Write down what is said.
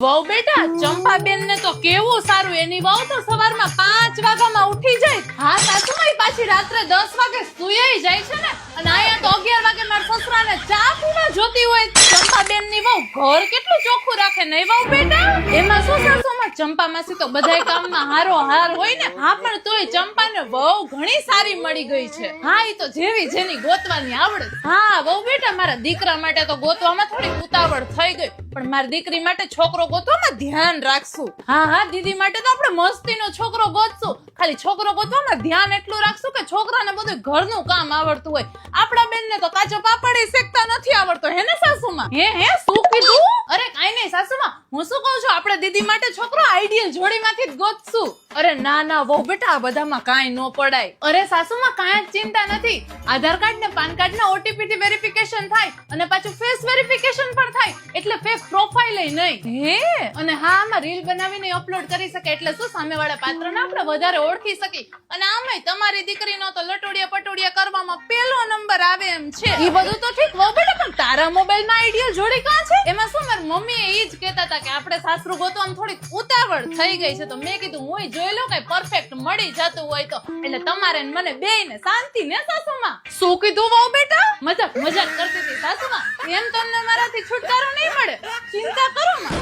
વહુ બેટા ચંપાબેન ને તો કેવું સારું, એની વહુ તો સવારમાં 5 વાગ્યામાં ઉઠી જાય. હા સાસુમાઈ પાછી રાત્રે 10 વાગે સુઈ જાય છે ને, અને અહીંયા તો 11 વાગે મારા સસરાને ચા પીવા જોતી હોય. ચંપાબેન ની વહુ ઘર કેટલું ચોખ્ખું રાખે નહીં વહુ બેટા? એમાં શું સાસુમાં, ચંપા માસી તો બધાય કામમાં હારો હાર હોય ને. હા પણ તોય ચંપાને વહુ ઘણી સારી મળી ગઈ છે. હા ઈ તો જેવી જેની ગોતવાની આવડે. હા વહુ બેટા મારા દીકરા માટે તો ગોતવામાં થોડી ઉતાવળ થઈ ગઈ, પણ મારી દીકરી માટે છોકરો ગોતવામાં ધ્યાન રાખશું. હા હા દીદી માટે તો આપણે મસ્તીનો છોકરો ગોતશું, ખાલી છોકરો ગોતવામાં ધ્યાન એટલું રાખશું કે છોકરાને બધું ઘરનું કામ આવડતું હોય. આપણા બેનને તો કાચો પાપડ શેકતા નથી આવડતો, હે ને સાસુમાં? હે શું કીધું? અરે કાઈ નહીં સાસુમાં, હું શું કહું છું, આપણે દીદી માટે છોકરો આઈડિયલ જોડીમાંથી જ ગોતશું. અરે ના ના વહુ બેટા આ બધામાં કાંઈ ન પડાય. અરે સાસુમાં કાંઈ જ ચિંતા નથી. આધાર કાર્ડ ને પાન કાર્ડ ના ઓટીપી થી વેરિફિકેશન થાય અને પાછું ફેસ વેરિફિકેશન પણ થાય, એટલે ફેક પ્રોફાઇલ નહીં. હે અને હા આમાં રીલ બનાવીને અપલોડ કરી શકે, એટલે શું સામેવાળા પાત્રને આપણે વધારે ઓળખી શકી. અને આમાંય તમારી દીકરીનો તો લટોડિયા પટોડિયા કરવામાં પહેલો નંબર આવે એમ છે. એ બધું તો ઠીક વહુ બેટા, પણ તારા મોબાઈલમાં આઈડિયલ જોડી કાં છે? એમાં શું મારી મમ્મીએ ઈ જ કહેતા હતા કે આપણે સાસરું ગોતવામાં થોડીક ઉતાવળ થઈ ગઈ છે, તો મેં કીધું હું જોઈ લઉં કઈ પરફેક્ટ મળી જતું હોય તો, એટલે તમારે ને મને બેયને શાંતિ ને સાસુમાં. શું કીધું વહુ બેટા? મજાક કરતી હતી સાસુમાં. એમ તમને મારાથી છુટકારો નહીં મળે, ચિંતા કરો માં.